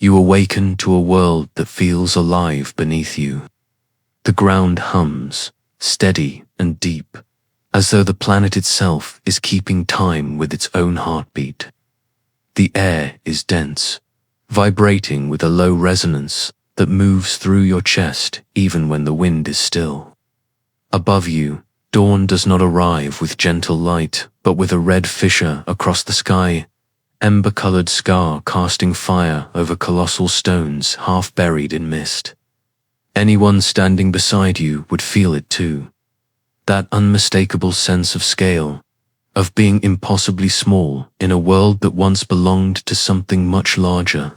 You awaken to a world that feels alive beneath you. The ground hums, steady and deep, as though the planet itself is keeping time with its own heartbeat. The air is dense, vibrating with a low resonance that moves through your chest even when the wind is still. Above you, dawn does not arrive with gentle light, but with a red fissure across the sky, ember-colored scar casting fire over colossal stones half buried in mist. Anyone standing beside you would feel it too. That unmistakable sense of scale, of being impossibly small in a world that once belonged to something much larger.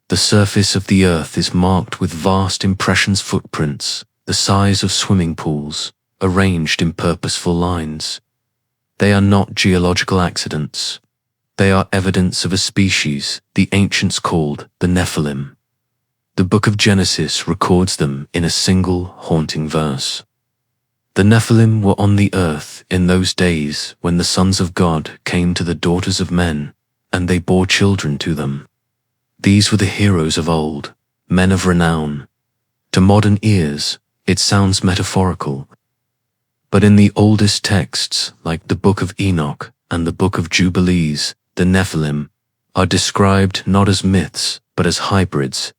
The surface of the earth is marked with vast impressions footprints, the size of swimming pools, arranged in purposeful lines. They are not geological accidents. They are evidence of a species the ancients called the Nephilim. The Book of Genesis records them in a single haunting verse. The Nephilim were on the earth in those days when the sons of God came to the daughters of men, and they bore children to them. These were the heroes of old, men of renown. To modern ears, it sounds metaphorical. But in the oldest texts, like the Book of Enoch and the Book of Jubilees, the Nephilim are described not as myths, but as hybrids,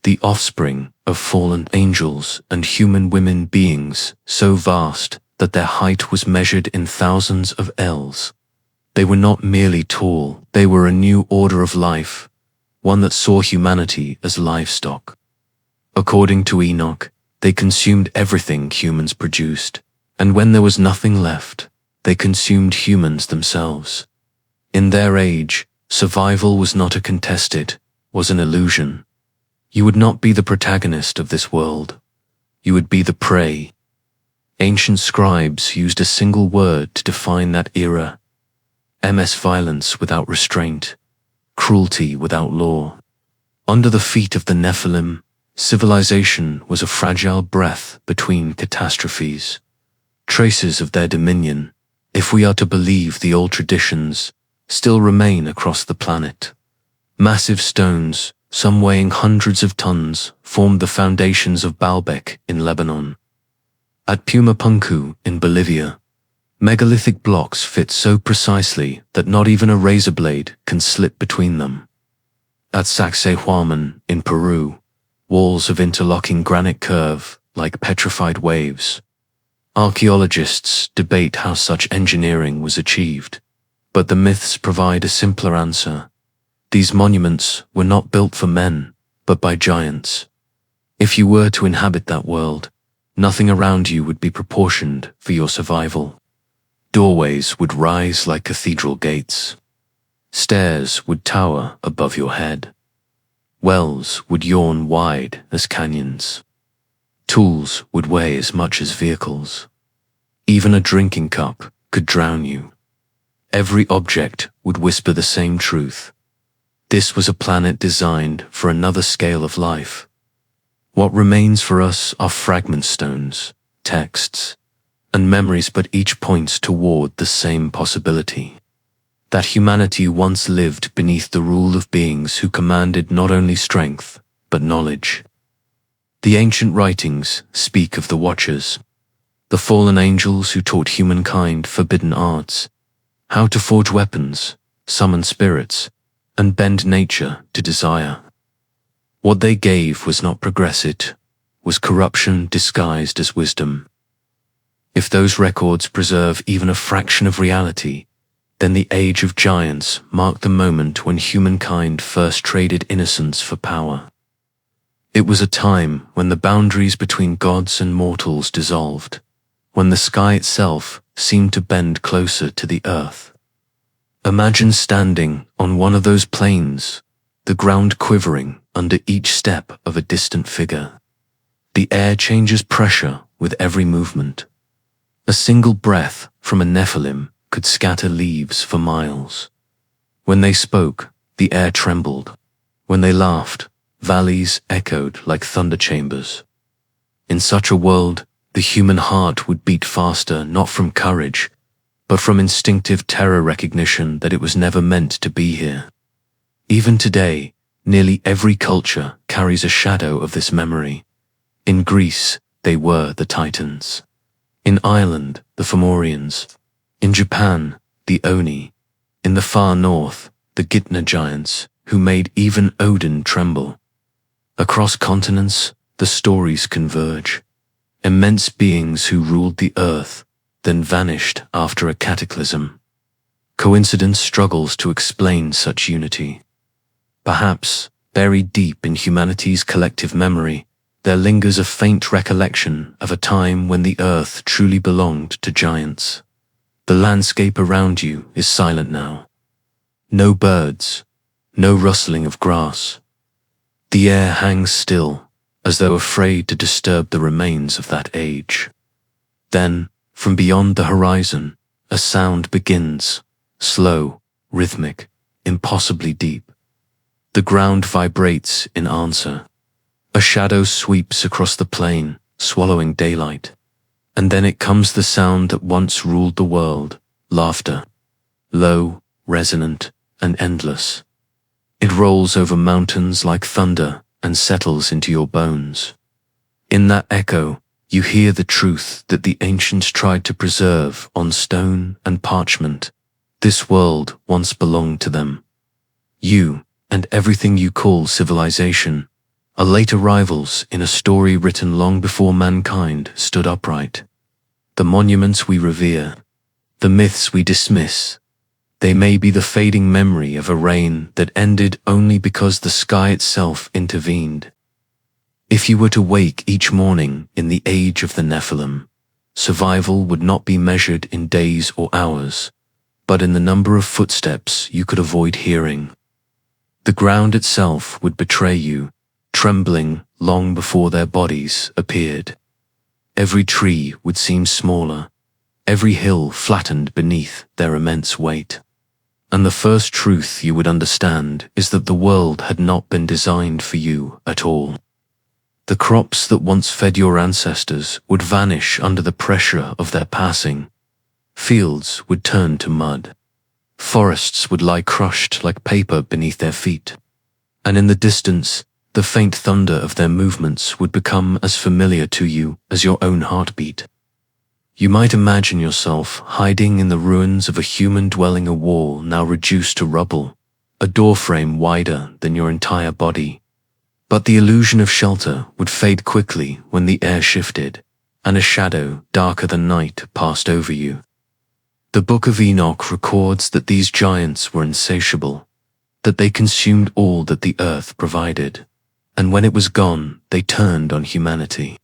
the offspring of fallen angels and human women beings so vast that their height was measured in thousands of ells. They were not merely tall, they were a new order of life, one that saw humanity as livestock. According to Enoch, they consumed everything humans produced, and when there was nothing left, they consumed humans themselves. In their age, survival was not a contest, it was an illusion. You would not be the protagonist of this world. You would be the prey. Ancient scribes used a single word to define that era. Violence without restraint, cruelty without law. Under the feet of the Nephilim, civilization was a fragile breath between catastrophes. Traces of their dominion, if we are to believe the old traditions, still remain across the planet. Massive stones, some weighing hundreds of tons, formed the foundations of Baalbek in Lebanon. At Pumapunku in Bolivia, megalithic blocks fit so precisely that not even a razor blade can slip between them. At Sacsayhuaman in Peru, walls of interlocking granite curve like petrified waves. Archaeologists debate how such engineering was achieved, but the myths provide a simpler answer. These monuments were not built for men, but by giants. If you were to inhabit that world, nothing around you would be proportioned for your survival. Doorways would rise like cathedral gates. Stairs would tower above your head. Wells would yawn wide as canyons. Tools would weigh as much as vehicles. Even a drinking cup could drown you. Every object would whisper the same truth. This was a planet designed for another scale of life. What remains for us are fragment stones, texts, and memories, but each points toward the same possibility. That humanity once lived beneath the rule of beings who commanded not only strength, but knowledge. The ancient writings speak of the Watchers, the fallen angels who taught humankind forbidden arts, how to forge weapons, summon spirits, and bend nature to desire. What they gave was not progress, it was corruption disguised as wisdom. If those records preserve even a fraction of reality, then the age of giants marked the moment when humankind first traded innocence for power. It was a time when the boundaries between gods and mortals dissolved, when the sky itself seemed to bend closer to the earth. Imagine standing on one of those plains, the ground quivering under each step of a distant figure. The air changes pressure with every movement. A single breath from a Nephilim could scatter leaves for miles. When they spoke, the air trembled. When they laughed, valleys echoed like thunder chambers. In such a world, the human heart would beat faster not from courage, but from instinctive terror recognition that it was never meant to be here. Even today, Nearly every culture carries a shadow of this memory. In Greece, they were the Titans. In Ireland, the Fomorians. In Japan, the Oni. In the far north, the Gitna giants, who made even Odin tremble. Across continents, the stories converge. Immense beings who ruled the earth, then vanished after a cataclysm. Coincidence struggles to explain such unity. Perhaps, buried deep in humanity's collective memory, there lingers a faint recollection of a time when the earth truly belonged to giants. The landscape around you is silent now. No birds, no rustling of grass. The air hangs still, as though afraid to disturb the remains of that age. Then, from beyond the horizon, a sound begins, slow, rhythmic, impossibly deep. The ground vibrates in answer. A shadow sweeps across the plain, swallowing daylight. And then it comes the sound that once ruled the world, laughter. Low, resonant, and endless. It rolls over mountains like thunder and settles into your bones. In that echo, you hear the truth that the ancients tried to preserve on stone and parchment. This world once belonged to them. You, and everything you call civilization, are late arrivals in a story written long before mankind stood upright. The monuments we revere, the myths we dismiss, they may be the fading memory of a reign that ended only because the sky itself intervened. If you were to wake each morning in the age of the Nephilim, survival would not be measured in days or hours, but in the number of footsteps you could avoid hearing. The ground itself would betray you, trembling long before their bodies appeared. Every tree would seem smaller, every hill flattened beneath their immense weight. And the first truth you would understand is that the world had not been designed for you at all. The crops that once fed your ancestors would vanish under the pressure of their passing. Fields would turn to mud. Forests would lie crushed like paper beneath their feet. And in the distance, the faint thunder of their movements would become as familiar to you as your own heartbeat. You might imagine yourself hiding in the ruins of a human dwelling, a wall now reduced to rubble, a doorframe wider than your entire body. But the illusion of shelter would fade quickly when the air shifted, and a shadow darker than night passed over you. The Book of Enoch records that these giants were insatiable, that they consumed all that the earth provided, and when it was gone, they turned on humanity.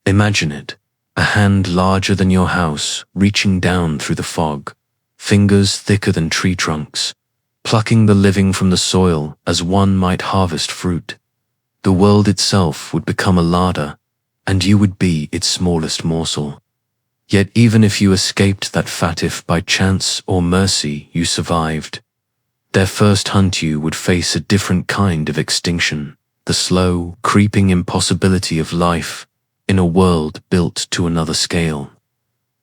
Imagine it. A hand larger than your house, reaching down through the fog, fingers thicker than tree trunks, plucking the living from the soil as one might harvest fruit. The world itself would become a larder, and you would be its smallest morsel. Yet even if you escaped that fate, if by chance or mercy you survived, their first hunt you would face a different kind of extinction, the slow, creeping impossibility of life in a world built to another scale.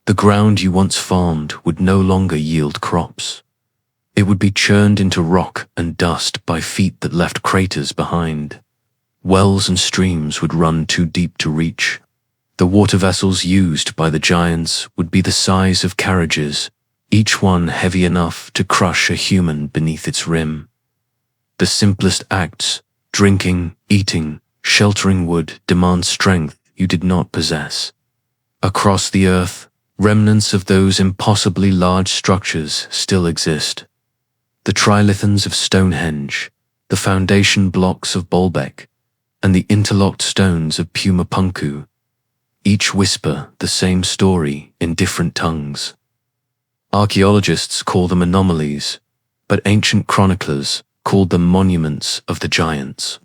The ground you once farmed would no longer yield crops. It would be churned into rock and dust by feet that left craters behind. Wells and streams would run too deep to reach. The water vessels used by the giants would be the size of carriages, each one heavy enough to crush a human beneath its rim. The simplest acts, drinking, eating, sheltering, would demand strength you did not possess. Across the earth, remnants of those impossibly large structures still exist. The trilithons of Stonehenge, the foundation blocks of Baalbek, and the interlocked stones of Pumapunku, each whisper the same story in different tongues. Archaeologists call them anomalies, but ancient chroniclers called them monuments of the giants.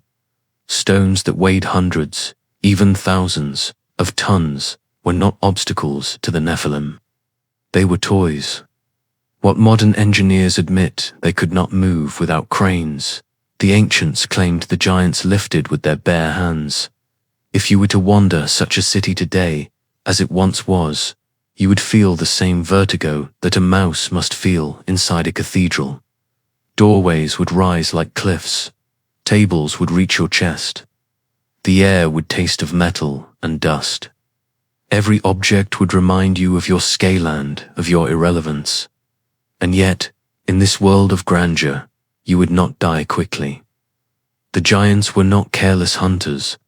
Stones that weighed hundreds, even thousands, of tons were not obstacles to the Nephilim. They were toys. What modern engineers admit they could not move without cranes, the ancients claimed the giants lifted with their bare hands. If you were to wander such a city today, as it once was, you would feel the same vertigo that a mouse must feel inside a cathedral. Doorways would rise like cliffs. Tables would reach your chest. The air would taste of metal and dust. Every object would remind you of your scaland, of your irrelevance. And yet, in this world of grandeur, you would not die quickly. The giants were not careless hunters,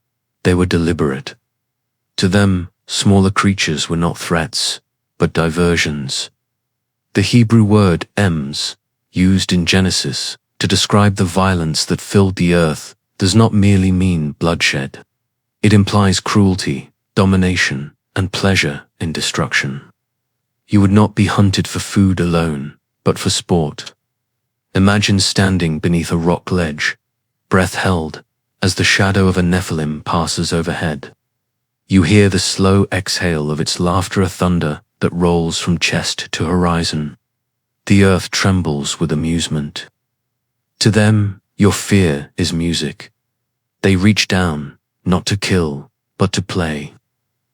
they were deliberate. To them, smaller creatures were not threats, but diversions. The Hebrew word ems, used in Genesis to describe the violence that filled the earth, does not merely mean bloodshed. It implies cruelty, domination, and pleasure in destruction. You would not be hunted for food alone, but for sport. Imagine standing beneath a rock ledge, breath held, as the shadow of a Nephilim passes overhead. You hear the slow exhale of its laughter, a thunder that rolls from chest to horizon. The earth trembles with amusement. To them, your fear is music. They reach down, not to kill, but to play.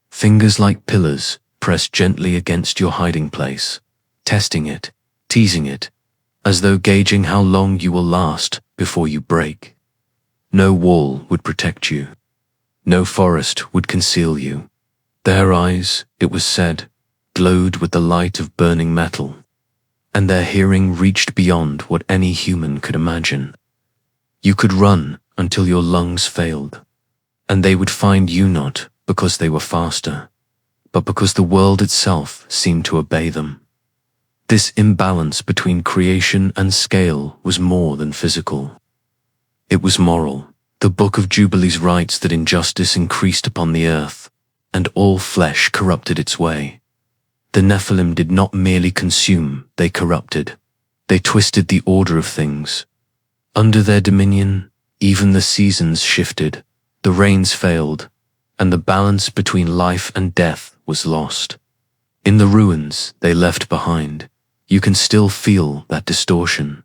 Fingers like pillars press gently against your hiding place, testing it, teasing it, as though gauging how long you will last before you break. No wall would protect you. No forest would conceal you. Their eyes, it was said, glowed with the light of burning metal, and their hearing reached beyond what any human could imagine. You could run until your lungs failed, and they would find you not because they were faster, but because the world itself seemed to obey them. This imbalance between creation and scale was more than physical. It was moral. The Book of Jubilees writes that injustice increased upon the earth, and all flesh corrupted its way. The Nephilim did not merely consume, they corrupted. They twisted the order of things. Under their dominion, even the seasons shifted, the rains failed, and the balance between life and death was lost. In the ruins they left behind, you can still feel that distortion.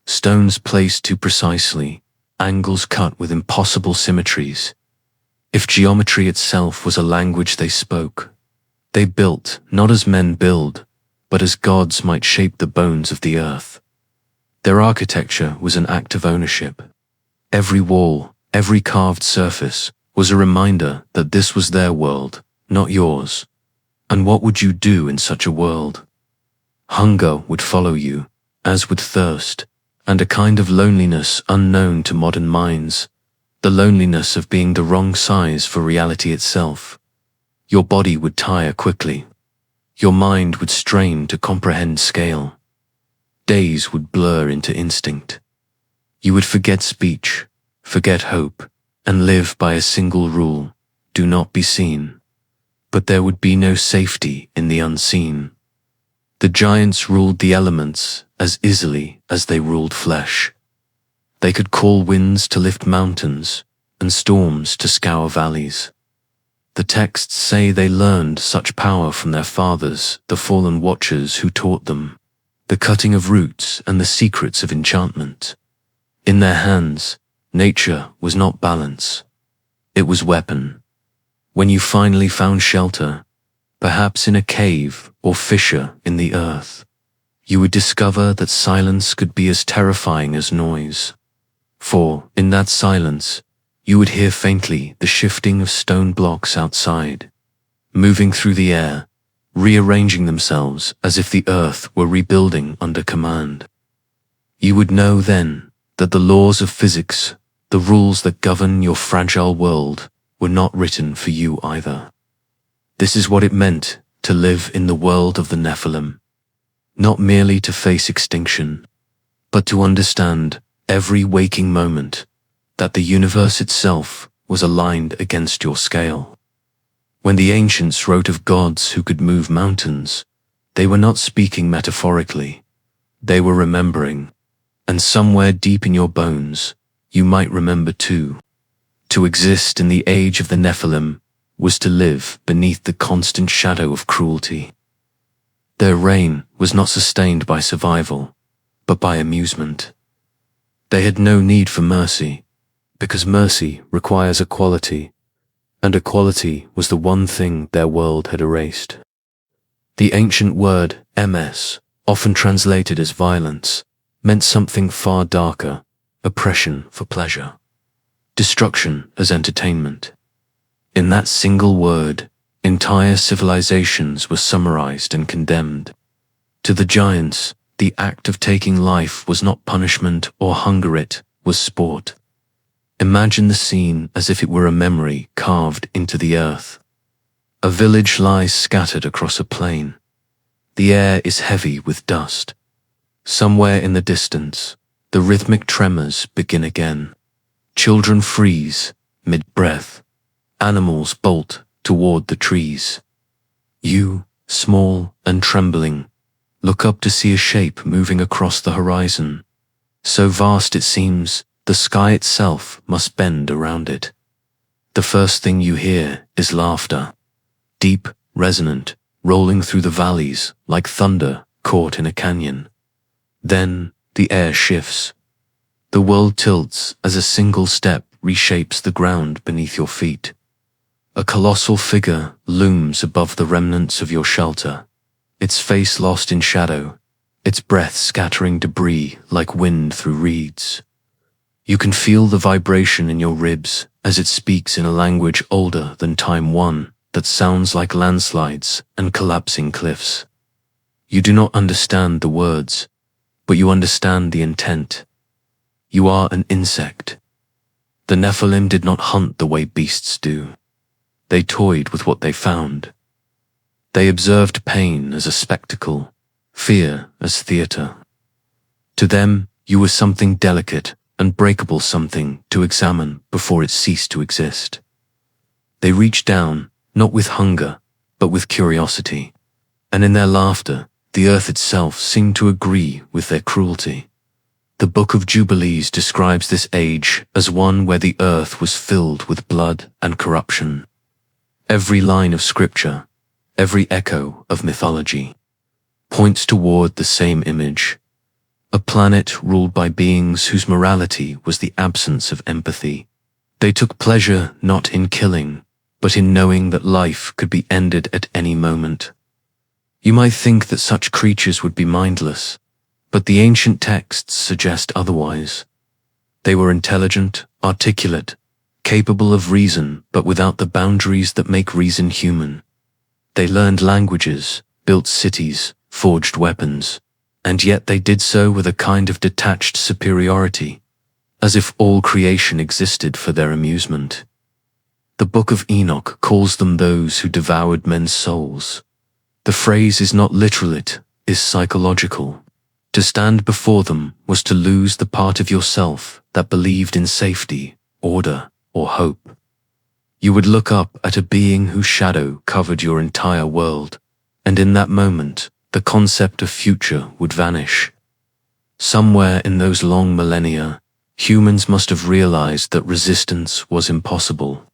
Stones placed too precisely, angles cut with impossible symmetries. If geometry itself was a language they spoke, they built not as men build, but as gods might shape the bones of the earth. Their architecture was an act of ownership. Every wall, every carved surface was a reminder that this was their world, not yours. And what would you do in such a world? Hunger would follow you, as would thirst, and a kind of loneliness unknown to modern minds, the loneliness of being the wrong size for reality itself. Your body would tire quickly. Your mind would strain to comprehend scale. Days would blur into instinct. You would forget speech, forget hope, and live by a single rule: do not be seen. But there would be no safety in the unseen. The giants ruled the elements as easily as they ruled flesh. They could call winds to lift mountains and storms to scour valleys. The texts say they learned such power from their fathers, the fallen watchers who taught them the cutting of roots and the secrets of enchantment. In their hands, nature was not balance. It was weapon. When you finally found shelter, perhaps in a cave or fissure in the earth, you would discover that silence could be as terrifying as noise. For, in that silence, you would hear faintly the shifting of stone blocks outside, moving through the air, rearranging themselves as if the earth were rebuilding under command. You would know then that the laws of physics, the rules that govern your fragile world, were not written for you either. This is what it meant to live in the world of the Nephilim, not merely to face extinction, but to understand every waking moment that the universe itself was aligned against your scale. When the ancients wrote of gods who could move mountains, they were not speaking metaphorically. They were remembering, and somewhere deep in your bones, you might remember too. To exist in the age of the Nephilim was to live beneath the constant shadow of cruelty. Their reign was not sustained by survival, but by amusement. They had no need for mercy, because mercy requires equality, and equality was the one thing their world had erased. The ancient word ms, often translated as violence, meant something far darker, oppression for pleasure, destruction as entertainment. In that single word, entire civilizations were summarized and condemned. To the giants, the act of taking life was not punishment or hunger, it was sport. Imagine the scene as if it were a memory carved into the earth. A village lies scattered across a plain. The air is heavy with dust. Somewhere in the distance, the rhythmic tremors begin again. Children freeze mid-breath. Animals bolt toward the trees. You, small and trembling, look up to see a shape moving across the horizon. So vast it seems, the sky itself must bend around it. The first thing you hear is laughter, deep, resonant, rolling through the valleys like thunder caught in a canyon. Then the air shifts. The world tilts as a single step reshapes the ground beneath your feet. A colossal figure looms above the remnants of your shelter, its face lost in shadow, its breath scattering debris like wind through reeds. You can feel the vibration in your ribs as it speaks in a language older than time one that sounds like landslides and collapsing cliffs. You do not understand the words, but you understand the intent. You are an insect. The Nephilim did not hunt the way beasts do. They toyed with what they found. They observed pain as a spectacle, fear as theater. To them, you were something delicate, unbreakable, something to examine before it ceased to exist. They reached down, not with hunger, but with curiosity, and in their laughter, the earth itself seemed to agree with their cruelty. The Book of Jubilees describes this age as one where the earth was filled with blood and corruption. Every line of scripture, every echo of mythology, points toward the same image. A planet ruled by beings whose morality was the absence of empathy. They took pleasure not in killing, but in knowing that life could be ended at any moment. You might think that such creatures would be mindless, but the ancient texts suggest otherwise. They were intelligent, articulate, capable of reason, but without the boundaries that make reason human. They learned languages, built cities, forged weapons, and yet they did so with a kind of detached superiority, as if all creation existed for their amusement. The Book of Enoch calls them those who devoured men's souls. The phrase is not literal, it is psychological. To stand before them was to lose the part of yourself that believed in safety, order, or hope. You would look up at a being whose shadow covered your entire world, and in that moment, the concept of future would vanish. Somewhere in those long millennia, humans must have realized that resistance was impossible.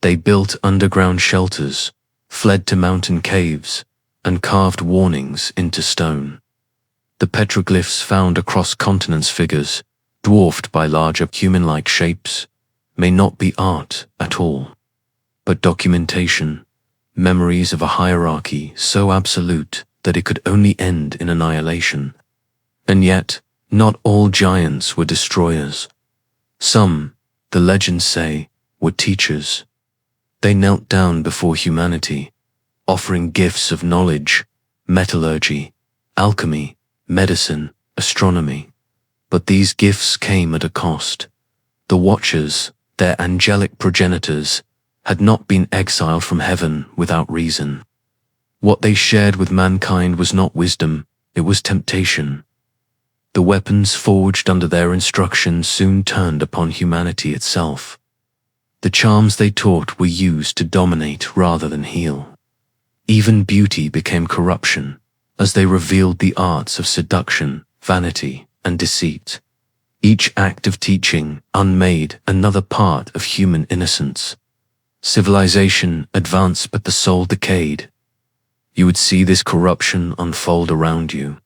They built underground shelters, fled to mountain caves, and carved warnings into stone. The petroglyphs found across continents, figures, dwarfed by larger human-like shapes, may not be art at all, but documentation, memories of a hierarchy so absolute that it could only end in annihilation. And yet, not all giants were destroyers. Some, the legends say, were teachers. They knelt down before humanity, offering gifts of knowledge, metallurgy, alchemy, medicine, astronomy. But these gifts came at a cost. The Watchers, their angelic progenitors, had not been exiled from heaven without reason. What they shared with mankind was not wisdom, it was temptation. The weapons forged under their instruction soon turned upon humanity itself. The charms they taught were used to dominate rather than heal. Even beauty became corruption, as they revealed the arts of seduction, vanity, and deceit. Each act of teaching unmade another part of human innocence. Civilization advanced, but the soul decayed. You would see this corruption unfold around you.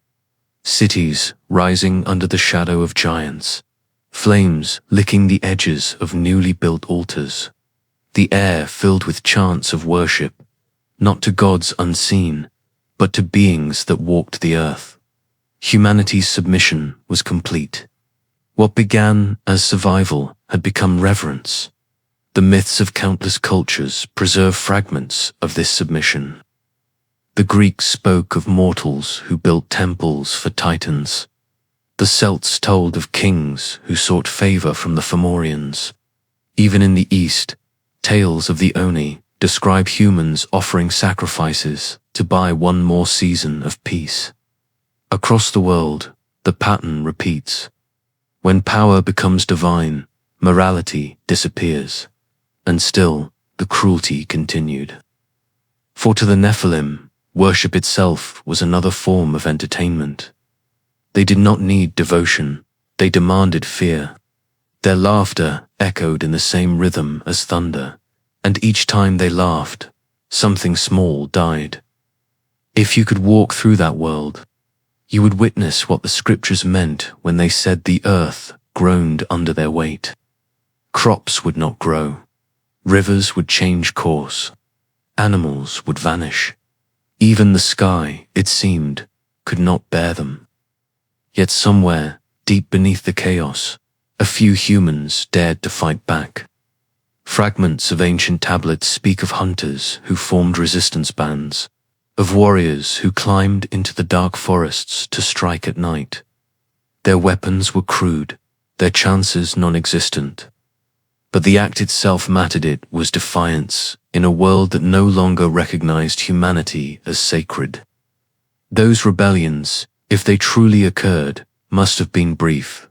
Cities rising under the shadow of giants, flames licking the edges of newly built altars, the air filled with chants of worship, not to gods unseen, but to beings that walked the earth. Humanity's submission was complete. What began as survival had become reverence. The myths of countless cultures preserve fragments of this submission. The Greeks spoke of mortals who built temples for titans. The Celts told of kings who sought favor from the Fomorians. Even in the East, tales of the Oni describe humans offering sacrifices to buy one more season of peace. Across the world, the pattern repeats. When power becomes divine, morality disappears, and still the cruelty continued. For to the Nephilim, worship itself was another form of entertainment. They did not need devotion, they demanded fear. Their laughter echoed in the same rhythm as thunder, and each time they laughed, something small died. If you could walk through that world, you would witness what the scriptures meant when they said the earth groaned under their weight. Crops would not grow, rivers would change course, animals would vanish. Even the sky, it seemed, could not bear them. Yet somewhere, deep beneath the chaos, a few humans dared to fight back. Fragments of ancient tablets speak of hunters who formed resistance bands, of warriors who climbed into the dark forests to strike at night. Their weapons were crude, their chances non-existent. But the act itself mattered. It was defiance in a world that no longer recognized humanity as sacred. Those rebellions, if they truly occurred, must have been brief.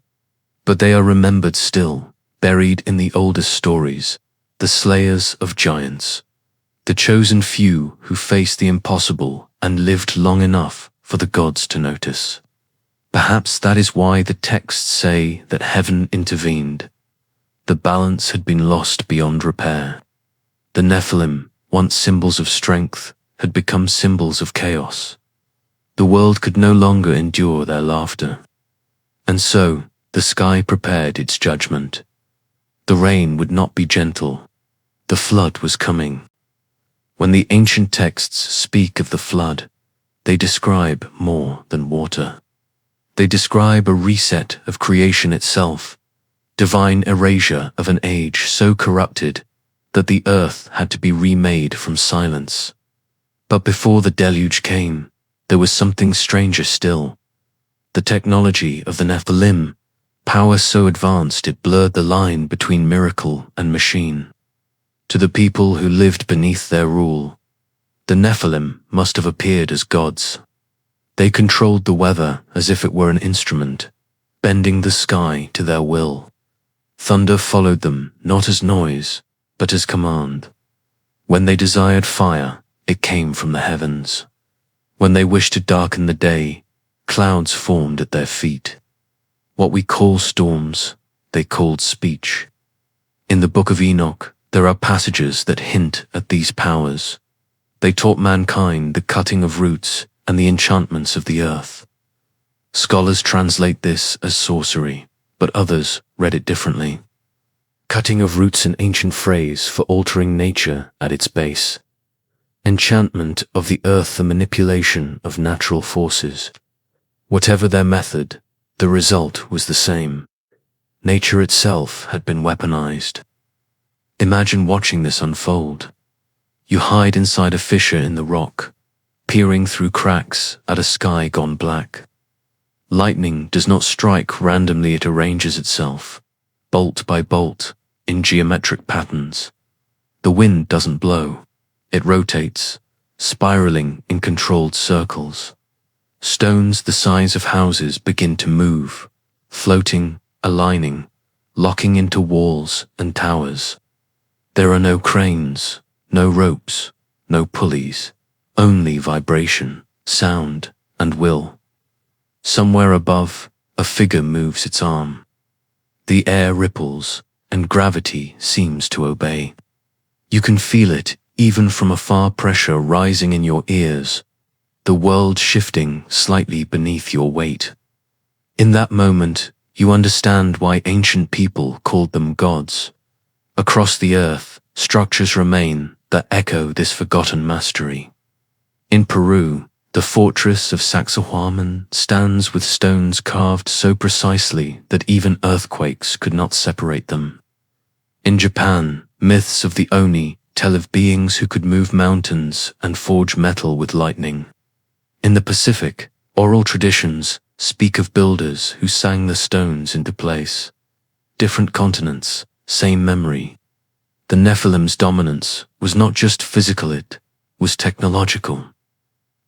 But they are remembered still, buried in the oldest stories, the slayers of giants, the chosen few who faced the impossible and lived long enough for the gods to notice. Perhaps that is why the texts say that heaven intervened. The balance had been lost beyond repair. The Nephilim, once symbols of strength, had become symbols of chaos. The world could no longer endure their laughter. And so, the sky prepared its judgment. The rain would not be gentle. The flood was coming. When the ancient texts speak of the flood, they describe more than water. They describe a reset of creation itself, divine erasure of an age so corrupted that the earth had to be remade from silence. But before the deluge came, there was something stranger still. The technology of the Nephilim, power so advanced it blurred the line between miracle and machine. To the people who lived beneath their rule, the Nephilim must have appeared as gods. They controlled the weather as if it were an instrument, bending the sky to their will. Thunder followed them not as noise, but as command. When they desired fire, it came from the heavens. When they wished to darken the day, clouds formed at their feet. What we call storms, they called speech. In the Book of Enoch, there are passages that hint at these powers. They taught mankind the cutting of roots and the enchantments of the earth. Scholars translate this as sorcery, but others read it differently. Cutting of roots, an ancient phrase for altering nature at its base. Enchantment of the earth, the manipulation of natural forces. Whatever their method, the result was the same. Nature itself had been weaponized. Imagine watching this unfold. You hide inside a fissure in the rock, peering through cracks at a sky gone black. Lightning does not strike randomly, it arranges itself, bolt by bolt, in geometric patterns. The wind doesn't blow. It rotates, spiraling in controlled circles. Stones the size of houses begin to move, floating, aligning, locking into walls and towers. There are no cranes, no ropes, no pulleys, only vibration, sound, and will. Somewhere above, a figure moves its arm. The air ripples, and gravity seems to obey. You can feel it even from afar, pressure rising in your ears, the world shifting slightly beneath your weight. In that moment, you understand why ancient people called them gods. Across the earth, structures remain that echo this forgotten mastery. In Peru, The fortress of Sacsayhuaman stands with stones carved so precisely that even earthquakes could not separate them. In Japan, myths of the Oni tell of beings who could move mountains and forge metal with lightning. In the Pacific, oral traditions speak of builders who sang the stones into place. Different continents, same memory. The Nephilim's dominance was not just physical, it was technological.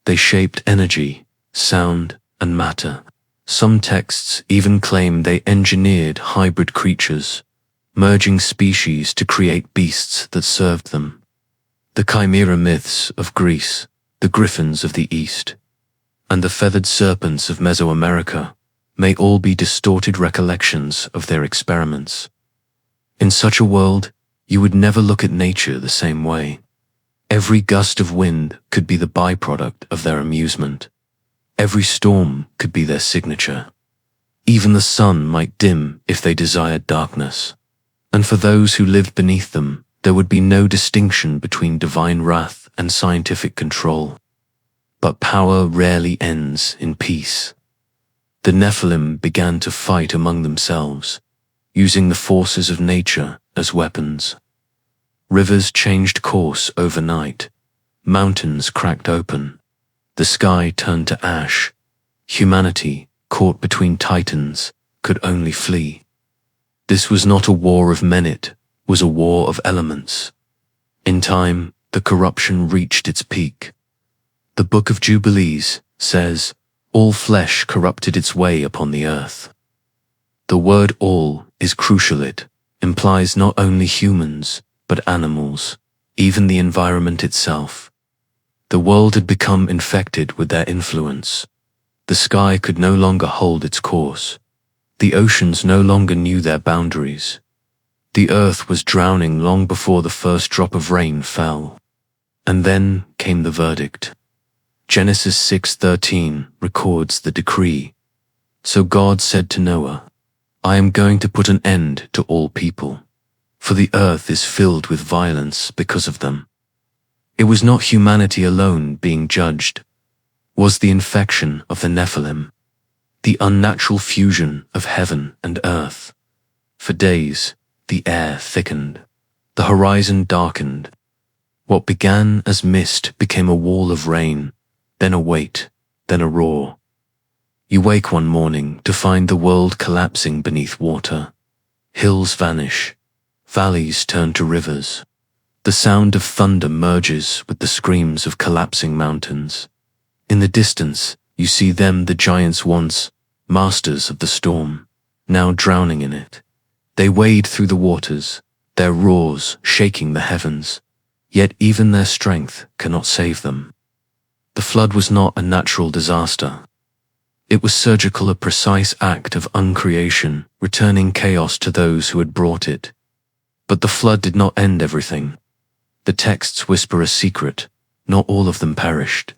They shaped energy, sound, and matter. Some texts even claim they engineered hybrid creatures, merging species to create beasts that served them. The chimera myths of Greece, the griffins of the East, and the feathered serpents of Mesoamerica may all be distorted recollections of their experiments. In such a world, you would never look at nature the same way. Every gust of wind could be the byproduct of their amusement. Every storm could be their signature. Even the sun might dim if they desired darkness. And for those who lived beneath them, there would be no distinction between divine wrath and scientific control. But power rarely ends in peace. The Nephilim began to fight among themselves, using the forces of nature as weapons. Rivers changed course overnight. Mountains cracked open. The sky turned to ash. Humanity, caught between titans, could only flee. This was not a war of men, it was a war of elements. In time, the corruption reached its peak. The Book of Jubilees says, "All flesh corrupted its way upon the earth." The word all is crucial. It implies not only humans, but animals, even the environment itself. The world had become infected with their influence. The sky could no longer hold its course. The oceans no longer knew their boundaries. The earth was drowning long before the first drop of rain fell. And then came the verdict. Genesis 6:13 records the decree. So God said to Noah, "I am going to put an end to all people, for the earth is filled with violence because of them." It was not humanity alone being judged. It was the infection of the Nephilim, the unnatural fusion of heaven and earth. For days, the air thickened, the horizon darkened. What began as mist became a wall of rain, then a weight, then a roar. You wake one morning to find the world collapsing beneath water. Hills vanish, valleys turn to rivers. The sound of thunder merges with the screams of collapsing mountains. In the distance, you see them, the giants once, masters of the storm, now drowning in it. They wade through the waters, their roars shaking the heavens, yet even their strength cannot save them. The flood was not a natural disaster. It was surgical, a precise act of uncreation, returning chaos to those who had brought it. But the flood did not end everything. The texts whisper a secret: not all of them perished.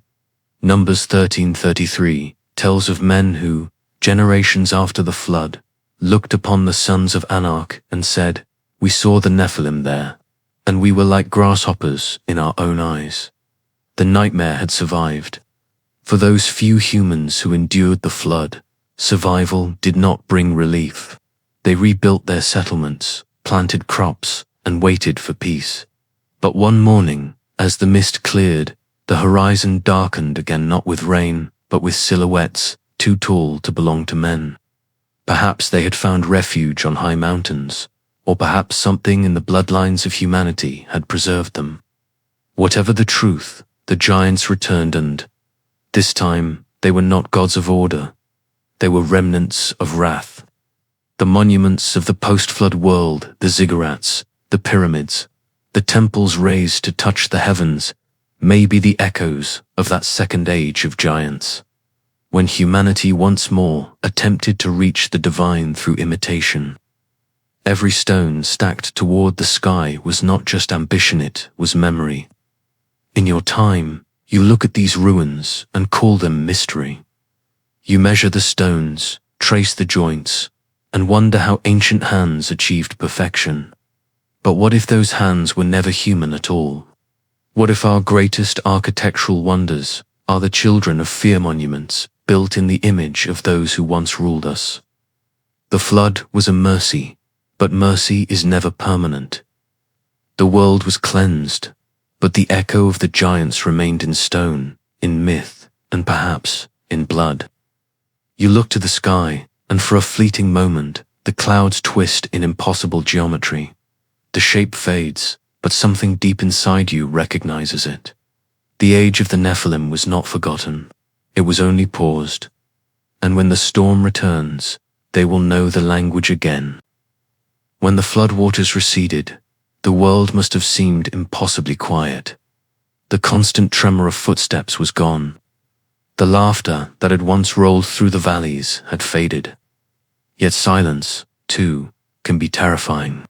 Numbers 13:33 tells of men who, generations after the flood, looked upon the sons of Anak and said, "We saw the Nephilim there, and we were like grasshoppers in our own eyes." The nightmare had survived. For those few humans who endured the flood, survival did not bring relief. They rebuilt their settlements, planted crops, and waited for peace. But one morning, as the mist cleared, the horizon darkened again, not with rain, but with silhouettes too tall to belong to men. Perhaps they had found refuge on high mountains, or perhaps something in the bloodlines of humanity had preserved them. Whatever the truth, the giants returned, and this time they were not gods of order. They were remnants of wrath. The monuments of the post-flood world, the ziggurats, the pyramids, the temples raised to touch the heavens, may be the echoes of that second age of giants, when humanity once more attempted to reach the divine through imitation. Every stone stacked toward the sky was not just ambition, it was memory. In your time, you look at these ruins and call them mystery. You measure the stones, trace the joints, and wonder how ancient hands achieved perfection. But what if those hands were never human at all? What if our greatest architectural wonders, are the children of fear monuments built in the image of those who once ruled us. The flood was a mercy, but mercy is never permanent. The world was cleansed, but the echo of the giants remained in stone, in myth, and perhaps in blood. You look to the sky, and for a fleeting moment, the clouds twist in impossible geometry. The shape fades, but something deep inside you recognizes it. The age of the Nephilim was not forgotten. It was only paused. And when the storm returns, they will know the language again. When the floodwaters receded, the world must have seemed impossibly quiet. The constant tremor of footsteps was gone. The laughter that had once rolled through the valleys had faded. Yet silence, too, can be terrifying.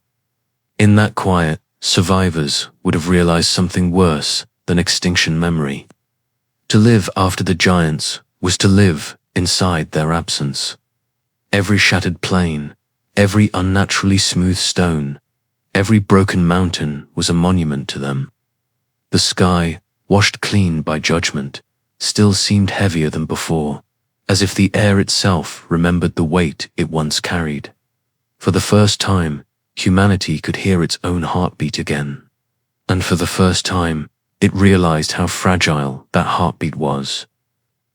In that quiet, survivors would have realized something worse than extinction memory. To live after the giants was to live inside their absence. Every shattered plain, every unnaturally smooth stone, every broken mountain was a monument to them. The sky, washed clean by judgment, still seemed heavier than before, as if the air itself remembered the weight it once carried. For the first time, humanity could hear its own heartbeat again. And for the first time, it realized how fragile that heartbeat was.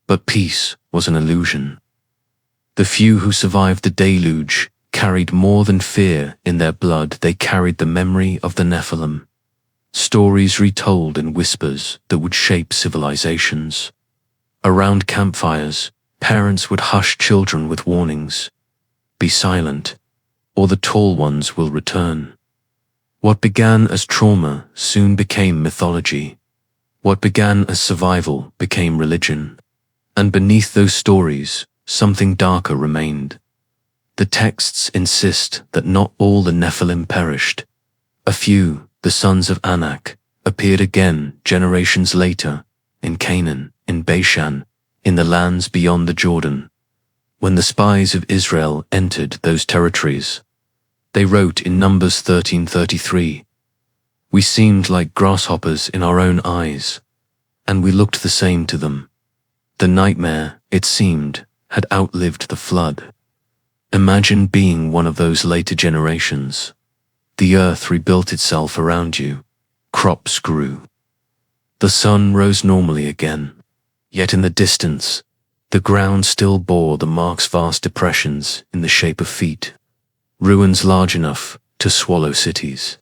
But peace was an illusion. The few who survived the deluge carried more than fear in their blood. They carried the memory of the Nephilim. Stories retold in whispers that would shape civilizations. Around campfires, parents would hush children with warnings. Be silent, or the tall ones will return. What began as trauma soon became mythology. What began as survival became religion. And beneath those stories, something darker remained. The texts insist that not all the Nephilim perished. A few, the sons of Anak, appeared again generations later, in Canaan, in Bashan, in the lands beyond the Jordan. When the spies of Israel entered those territories, they wrote in Numbers 13:33, "We seemed like grasshoppers in our own eyes, and we looked the same to them." The nightmare, it seemed, had outlived the flood. Imagine being one of those later generations. The earth rebuilt itself around you. Crops grew. The sun rose normally again. Yet in the distance, the ground still bore the marks vast depressions in the shape of feet. Ruins large enough to swallow cities.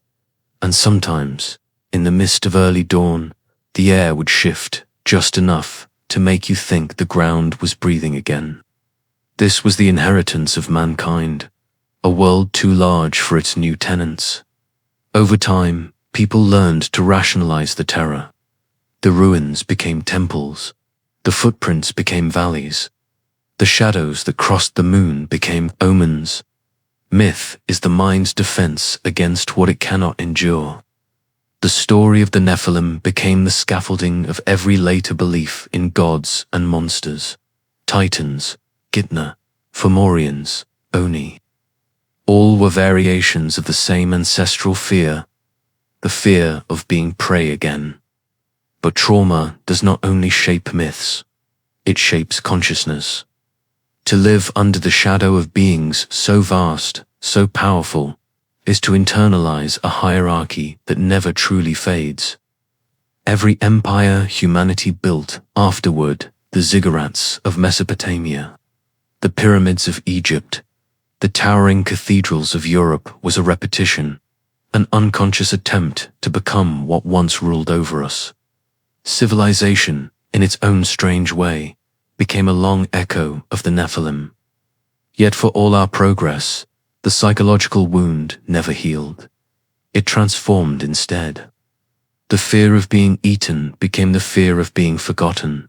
And sometimes, in the mist of early dawn, the air would shift just enough to make you think the ground was breathing again. This was the inheritance of mankind, a world too large for its new tenants. Over time, people learned to rationalize the terror. The ruins became temples. The footprints became valleys. The shadows that crossed the moon became omens. Myth is the mind's defense against what it cannot endure. The story of the Nephilim became the scaffolding of every later belief in gods and monsters. Titans, Gitna, Fomorians, Oni. All were variations of the same ancestral fear, the fear of being prey again. But trauma does not only shape myths, it shapes consciousness. To live under the shadow of beings so vast, so powerful, is to internalize a hierarchy that never truly fades. Every empire humanity built afterward, the ziggurats of Mesopotamia, the pyramids of Egypt, the towering cathedrals of Europe, was a repetition, an unconscious attempt to become what once ruled over us. Civilization, in its own strange way, became a long echo of the Nephilim. Yet for all our progress, the psychological wound never healed. It transformed instead. The fear of being eaten became the fear of being forgotten.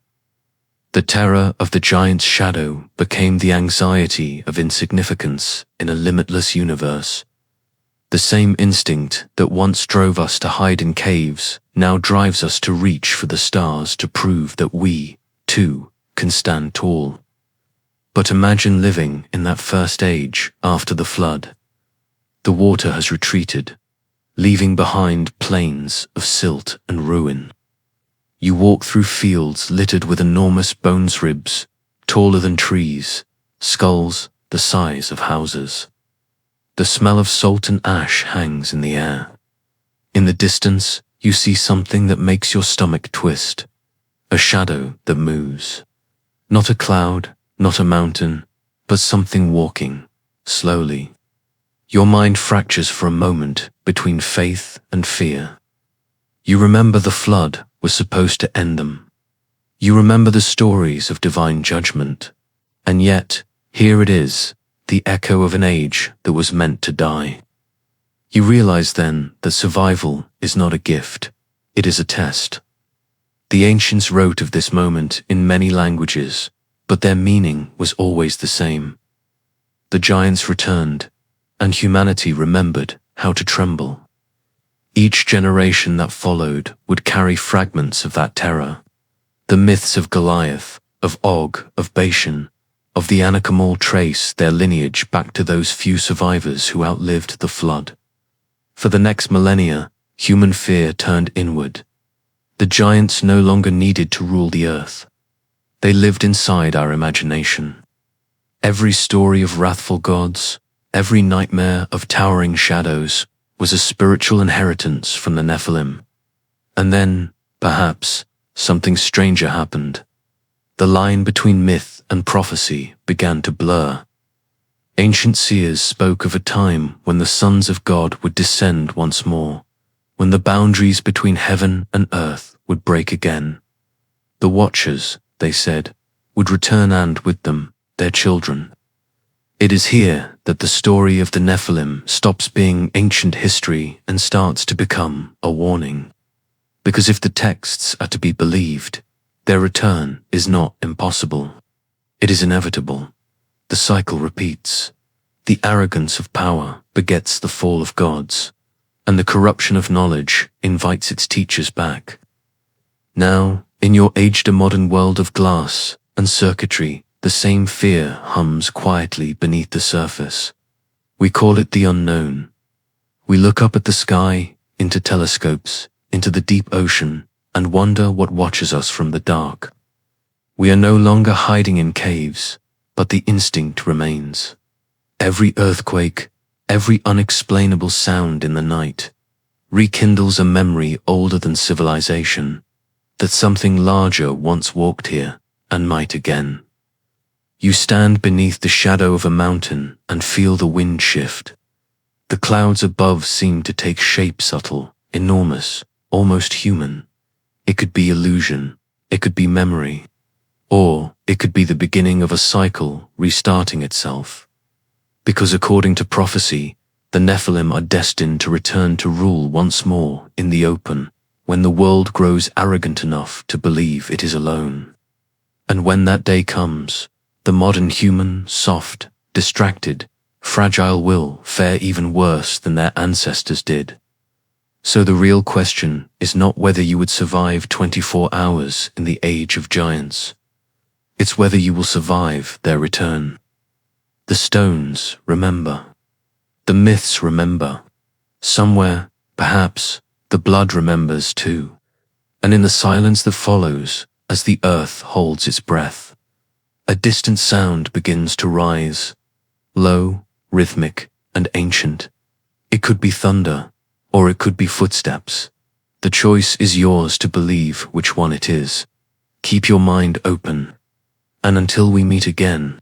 The terror of the giant's shadow became the anxiety of insignificance in a limitless universe. The same instinct that once drove us to hide in caves now drives us to reach for the stars to prove that we, too, can stand tall. But imagine living in that first age after the flood. The water has retreated, leaving behind plains of silt and ruin. You walk through fields littered with enormous bones ribs, taller than trees, skulls the size of houses. The smell of salt and ash hangs in the air. In the distance, you see something that makes your stomach twist. A shadow that moves. Not a cloud, not a mountain, but something walking, slowly. Your mind fractures for a moment between faith and fear. You remember the flood was supposed to end them. You remember the stories of divine judgment. And yet, here it is, the echo of an age that was meant to die. You realize then that survival is not a gift, it is a test. The ancients wrote of this moment in many languages, but their meaning was always the same. The giants returned, and humanity remembered how to tremble. Each generation that followed would carry fragments of that terror. The myths of Goliath, of Og, of Bashan, of the Anakim all trace their lineage back to those few survivors who outlived the flood. For the next millennia, human fear turned inward. The giants no longer needed to rule the earth. They lived inside our imagination. Every story of wrathful gods, every nightmare of towering shadows, was a spiritual inheritance from the Nephilim. And then, perhaps, something stranger happened. The line between myth and prophecy began to blur. Ancient seers spoke of a time when the sons of God would descend once more, when the boundaries between heaven and earth would break again. The Watchers, they said, would return and with them, their children. It is here that the story of the Nephilim stops being ancient history and starts to become a warning. Because if the texts are to be believed, their return is not impossible. It is inevitable. The cycle repeats. The arrogance of power begets the fall of gods, and the corruption of knowledge invites its teachers back. Now, in your aged modern world of glass and circuitry, the same fear hums quietly beneath the surface. We call it the unknown. We look up at the sky, into telescopes, into the deep ocean, and wonder what watches us from the dark. We are no longer hiding in caves, but the instinct remains. Every earthquake, every unexplainable sound in the night, rekindles a memory older than civilization, that something larger once walked here and might again. You stand beneath the shadow of a mountain and feel the wind shift. The clouds above seem to take shape subtle, enormous, almost human. It could be illusion, it could be memory, or it could be the beginning of a cycle restarting itself. Because according to prophecy, the Nephilim are destined to return to rule once more in the open, when the world grows arrogant enough to believe it is alone. And when that day comes, the modern human, soft, distracted, fragile will fare even worse than their ancestors did. So the real question is not whether you would survive 24 hours in the age of giants. It's whether you will survive their return. The stones remember. The myths remember. Somewhere, perhaps, the blood remembers too. And in the silence that follows, as the earth holds its breath, a distant sound begins to rise, low, rhythmic, and ancient. It could be thunder, or it could be footsteps. The choice is yours to believe which one it is. Keep your mind open. And until we meet again,